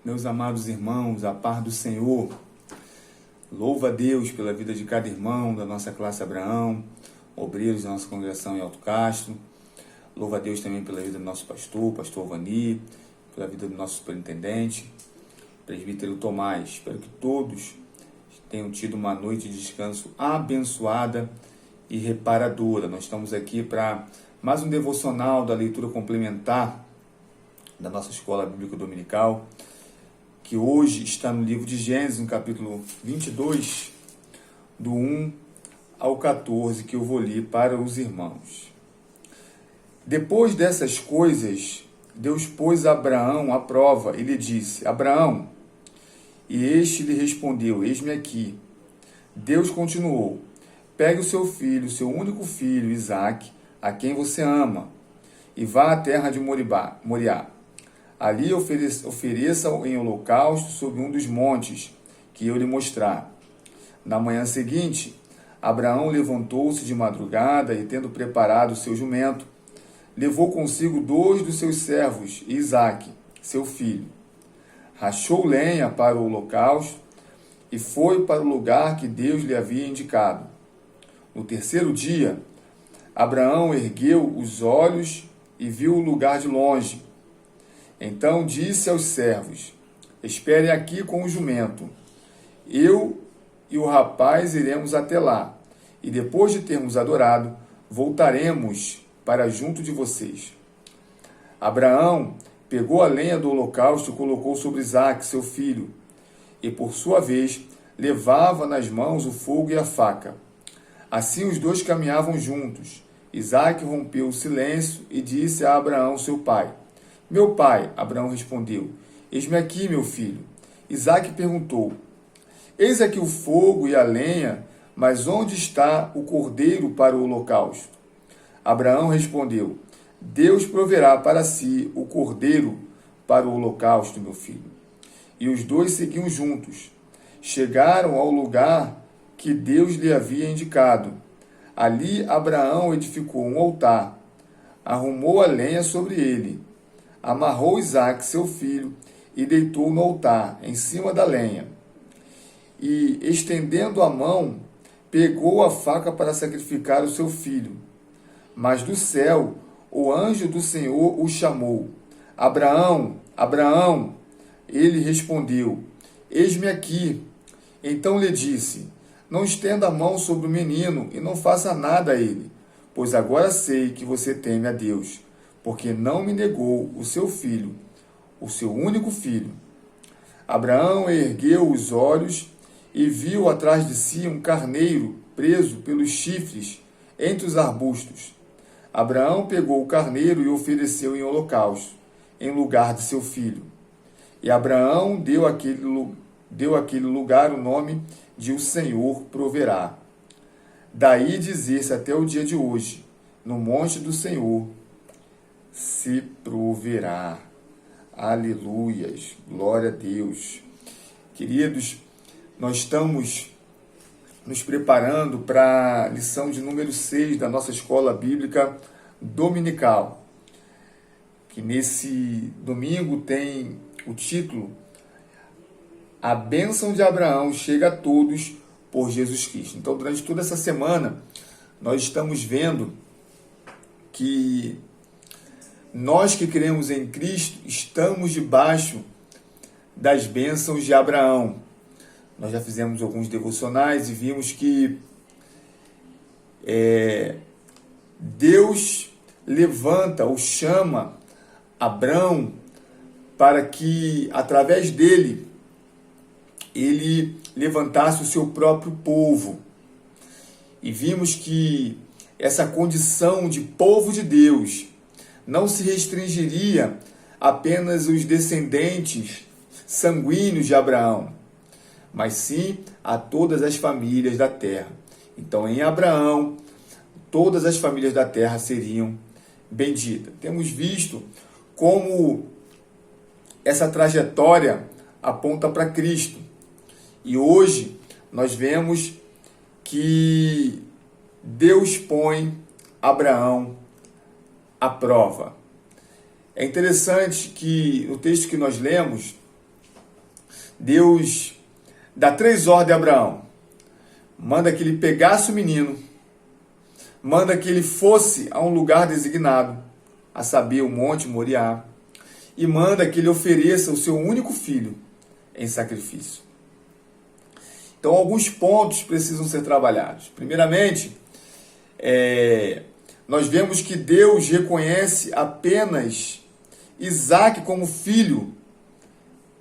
Meus amados irmãos, a paz do Senhor, louva a Deus pela vida de cada irmão da nossa classe Abraão, obreiros da nossa congregação em Alto Castro. Louva a Deus também pela vida do nosso pastor Vani, pela vida do nosso superintendente, presbítero Tomás. Espero que todos tenham tido uma noite de descanso abençoada e reparadora. Nós estamos aqui para mais um devocional da leitura complementar da nossa escola bíblica dominical, que hoje está no livro de Gênesis, no capítulo 22, do 1 ao 14, que eu vou ler para os irmãos. Depois dessas coisas, Deus pôs Abraão à prova e lhe disse: Abraão, e este lhe respondeu: Eis-me aqui. Deus continuou: pegue o seu filho, seu único filho, Isaque, a quem você ama, e vá à terra de Moriá. Ali ofereça-o em holocausto sobre um dos montes que eu lhe mostrar. Na manhã seguinte, Abraão levantou-se de madrugada e, tendo preparado o seu jumento, levou consigo 2 dos seus servos e Isaque, seu filho. Rachou lenha para o holocausto e foi para o lugar que Deus lhe havia indicado. No terceiro dia, Abraão ergueu os olhos e viu o lugar de longe. Então disse aos servos: esperem aqui com o jumento. Eu e o rapaz iremos até lá, e depois de termos adorado, voltaremos para junto de vocês. Abraão pegou a lenha do holocausto e colocou sobre Isaque, seu filho, e por sua vez levava nas mãos o fogo e a faca. Assim os dois caminhavam juntos. Isaque rompeu o silêncio e disse a Abraão, seu pai: Meu pai. Abraão respondeu: Eis-me aqui, meu filho. Isaque perguntou: Eis aqui o fogo e a lenha, mas onde está o cordeiro para o holocausto? Abraão respondeu: Deus proverá para si o cordeiro para o holocausto, meu filho. E os dois seguiam juntos. Chegaram ao lugar que Deus lhe havia indicado. Ali Abraão edificou um altar, arrumou a lenha sobre ele, amarrou Isaque, seu filho, e deitou no altar, em cima da lenha. E, estendendo a mão, pegou a faca para sacrificar o seu filho. Mas do céu, o anjo do Senhor o chamou: Abraão, Abraão! Ele respondeu: Eis-me aqui. Então lhe disse: Não estenda a mão sobre o menino e não faça nada a ele, pois agora sei que você teme a Deus, porque não me negou o seu filho, o seu único filho. Abraão ergueu os olhos e viu atrás de si um carneiro preso pelos chifres entre os arbustos. Abraão pegou o carneiro e ofereceu em holocausto, em lugar de seu filho. E Abraão deu àquele lugar o nome de O Senhor Proverá. Daí dizer-se até o dia de hoje: no monte do Senhor se proverá. Aleluias, glória a Deus. Queridos, nós estamos nos preparando para a lição de número 6 da nossa escola bíblica dominical, que nesse domingo tem o título A Bênção de Abraão chega a todos por Jesus Cristo. Então, durante toda essa semana, nós estamos vendo que nós que cremos em Cristo estamos debaixo das bênçãos de Abraão. Nós já fizemos alguns devocionais e vimos que Deus levanta ou chama Abraão para que, através dele, ele levantasse o seu próprio povo. E vimos que essa condição de povo de Deus não se restringiria apenas aos descendentes sanguíneos de Abraão, mas sim a todas as famílias da terra. Então, em Abraão, todas as famílias da terra seriam benditas. Temos visto como essa trajetória aponta para Cristo. E hoje nós vemos que Deus põe Abraão à prova. É interessante que o texto que nós lemos Deus dá 3 ordens a Abraão. Manda que ele pegasse o menino, manda que ele fosse a um lugar designado, a saber, o Monte Moriá, e manda que ele ofereça o seu único filho em sacrifício. Então, alguns pontos precisam ser trabalhados. Primeiramente, nós vemos que Deus reconhece apenas Isaque como filho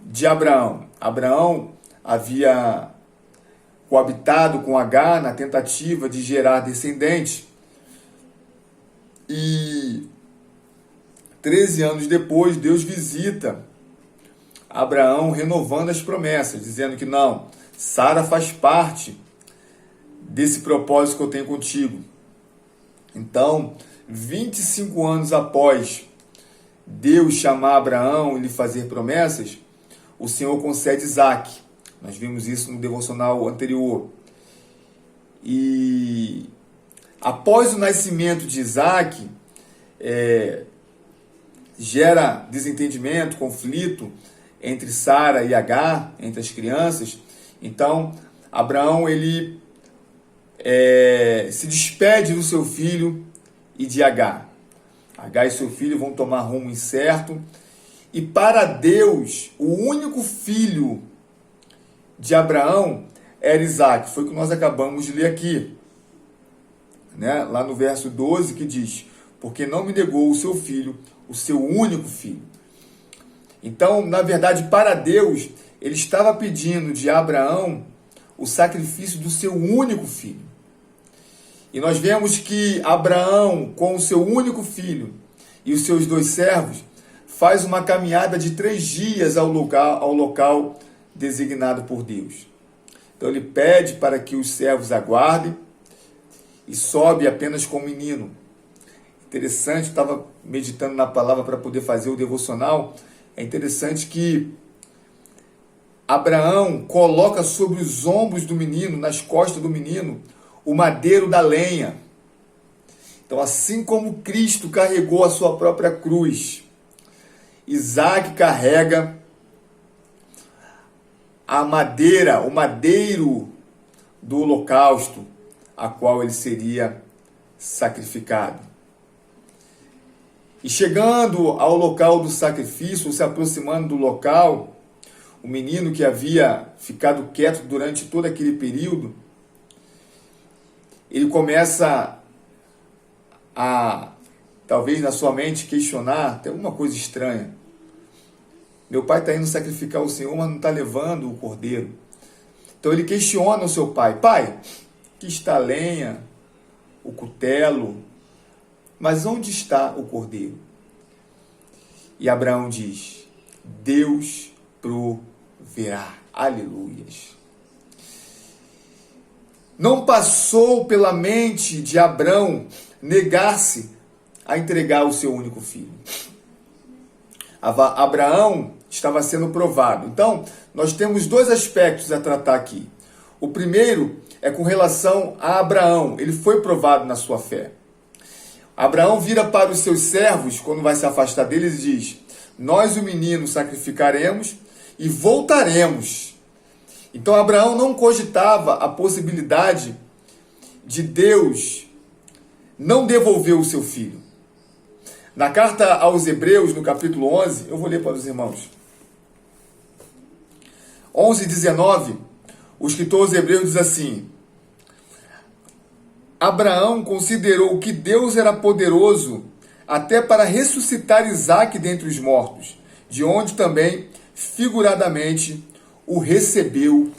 de Abraão. Abraão havia coabitado com Agar na tentativa de gerar descendentes. E 13 anos depois, Deus visita Abraão renovando as promessas, dizendo que não, Sara faz parte desse propósito que eu tenho contigo. Então, 25 anos após Deus chamar Abraão e lhe fazer promessas, o Senhor concede Isaque. Nós vimos isso no devocional anterior. E após o nascimento de Isaque, gera desentendimento, conflito entre Sara e Agar, entre as crianças. Então, Abraão ele se despede do seu filho e de Agar. Agar e seu filho vão tomar rumo incerto. E para Deus, o único filho de Abraão era Isaque. Foi o que nós acabamos de ler aqui, né? Lá no verso 12, que diz: porque não me negou o seu filho, o seu único filho. Então, na verdade, para Deus, ele estava pedindo de Abraão o sacrifício do seu único filho. E nós vemos que Abraão, com o seu único filho e os seus 2 servos, faz uma caminhada de 3 dias ao local designado por Deus. Então ele pede para que os servos aguardem e sobe apenas com o menino. Interessante, eu estava meditando na palavra para poder fazer o devocional. É interessante que Abraão coloca sobre os ombros do menino, nas costas do menino, o madeiro da lenha. Então, assim como Cristo carregou a sua própria cruz, Isaque carrega a madeira, o madeiro do holocausto, a qual ele seria sacrificado. E chegando ao local do sacrifício, se aproximando do local, o menino que havia ficado quieto durante todo aquele período, ele começa a, talvez na sua mente, questionar, tem alguma coisa estranha. Meu pai está indo sacrificar o Senhor, mas não está levando o cordeiro. Então ele questiona o seu pai: pai, aqui está a lenha, o cutelo, mas onde está o cordeiro? E Abraão diz: Deus proverá. Aleluias. Não passou pela mente de Abraão negar-se a entregar o seu único filho. Abraão estava sendo provado. Então, nós temos 2 aspectos a tratar aqui. O primeiro é com relação a Abraão. Ele foi provado na sua fé. Abraão vira para os seus servos, quando vai se afastar deles, e diz: nós o menino sacrificaremos e voltaremos. Então, Abraão não cogitava a possibilidade de Deus não devolver o seu filho. Na carta aos Hebreus, no capítulo 11, eu vou ler para os irmãos. 11:19, o escritor aos Hebreus diz assim: Abraão considerou que Deus era poderoso até para ressuscitar Isaque dentre os mortos, de onde também, figuradamente, o recebeu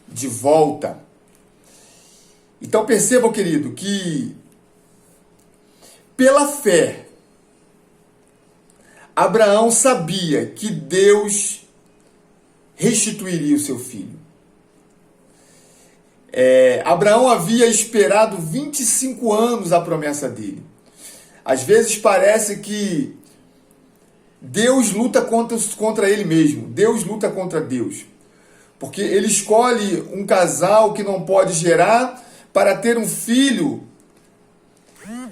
de volta. Então percebam, querido, que pela fé, Abraão sabia que Deus restituiria o seu filho. Abraão havia esperado 25 anos a promessa dele. Às vezes parece que Deus luta contra ele mesmo. Deus luta contra Deus. Porque ele escolhe um casal que não pode gerar para ter um filho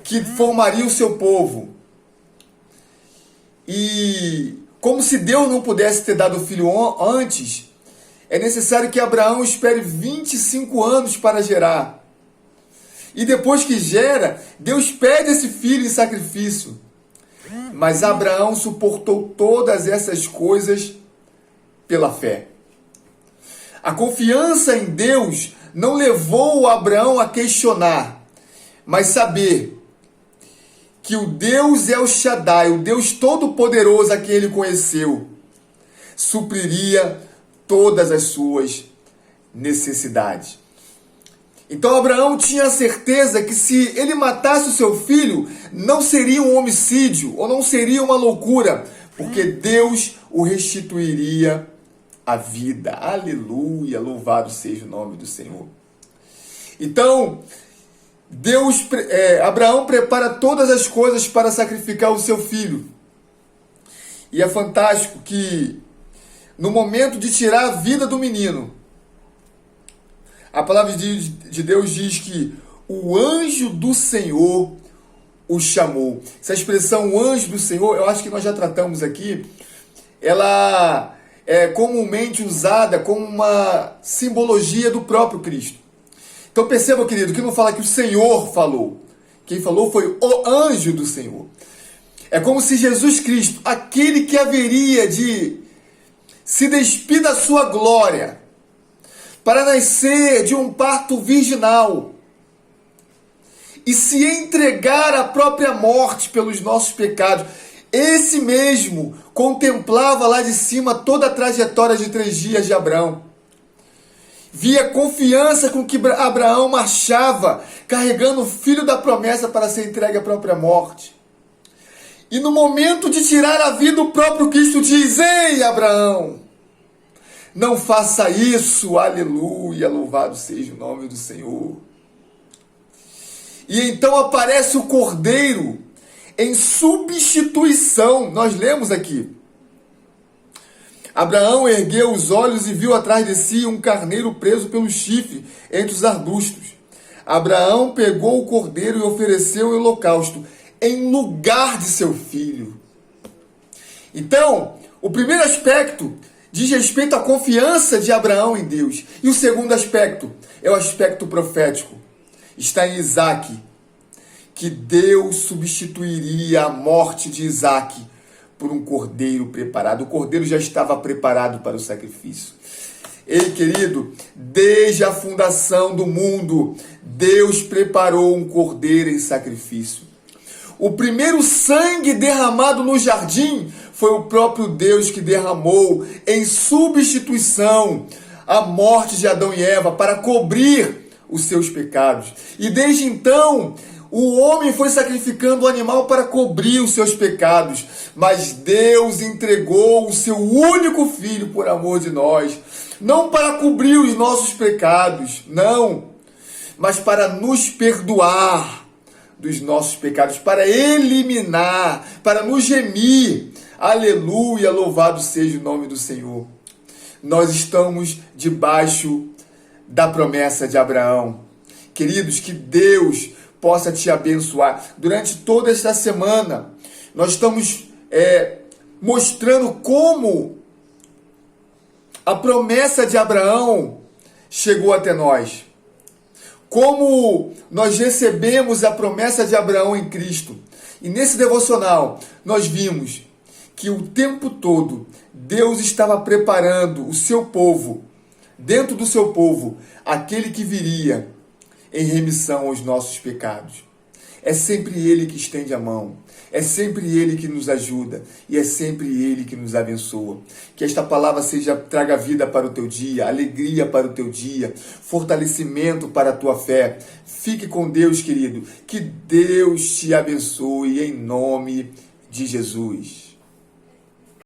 que formaria o seu povo. E como se Deus não pudesse ter dado o filho antes, é necessário que Abraão espere 25 anos para gerar. E depois que gera, Deus pede esse filho em sacrifício. Mas Abraão suportou todas essas coisas pela fé. A confiança em Deus não levou Abraão a questionar, mas saber que o Deus El Shaddai, o Deus Todo-Poderoso a quem ele conheceu, supriria todas as suas necessidades. Então Abraão tinha a certeza que se ele matasse o seu filho, não seria um homicídio ou não seria uma loucura, porque Deus o restituiria a vida. Aleluia, louvado seja o nome do Senhor. Então, Abraão prepara todas as coisas para sacrificar o seu filho. E é fantástico que no momento de tirar a vida do menino, a palavra de Deus diz que o anjo do Senhor o chamou. Essa expressão, o anjo do Senhor, eu acho que nós já tratamos aqui, ela é comumente usada como uma simbologia do próprio Cristo. Então perceba, querido, que não fala que o Senhor falou. Quem falou foi o anjo do Senhor. É como se Jesus Cristo, aquele que haveria de se despir da sua glória, para nascer de um parto virginal e se entregar à própria morte pelos nossos pecados. Esse mesmo contemplava lá de cima toda a trajetória de 3 dias de Abraão. Via a confiança com que Abraão marchava, carregando o filho da promessa para ser entregue à própria morte. E no momento de tirar a vida, o próprio Cristo diz: ei, Abraão, não faça isso, aleluia, louvado seja o nome do Senhor. E então aparece o cordeiro em substituição. Nós lemos aqui. Abraão ergueu os olhos e viu atrás de si um carneiro preso pelo chifre entre os arbustos. Abraão pegou o cordeiro e ofereceu em holocausto em lugar de seu filho. Então, o primeiro aspecto diz respeito à confiança de Abraão em Deus. E o segundo aspecto é o aspecto profético. Está em Isaque, que Deus substituiria a morte de Isaque por um cordeiro preparado. O cordeiro já estava preparado para o sacrifício. Ei, querido, desde a fundação do mundo, Deus preparou um cordeiro em sacrifício. O primeiro sangue derramado no jardim foi o próprio Deus que derramou em substituição a morte de Adão e Eva para cobrir os seus pecados. E desde então, o homem foi sacrificando o animal para cobrir os seus pecados. Mas Deus entregou o seu único filho por amor de nós. Não para cobrir os nossos pecados, não. Mas para nos perdoar dos nossos pecados, para eliminar, para nos remir. Aleluia, louvado seja o nome do Senhor. Nós estamos debaixo da promessa de Abraão. Queridos, que Deus possa te abençoar. Durante toda esta semana, nós estamos mostrando como a promessa de Abraão chegou até nós. Como nós recebemos a promessa de Abraão em Cristo. E nesse devocional, nós vimos que o tempo todo Deus estava preparando o seu povo, dentro do seu povo, aquele que viria em remissão aos nossos pecados. É sempre Ele que estende a mão, é sempre Ele que nos ajuda e é sempre Ele que nos abençoa. Que esta palavra traga vida para o teu dia, alegria para o teu dia, fortalecimento para a tua fé. Fique com Deus, querido. Que Deus te abençoe em nome de Jesus.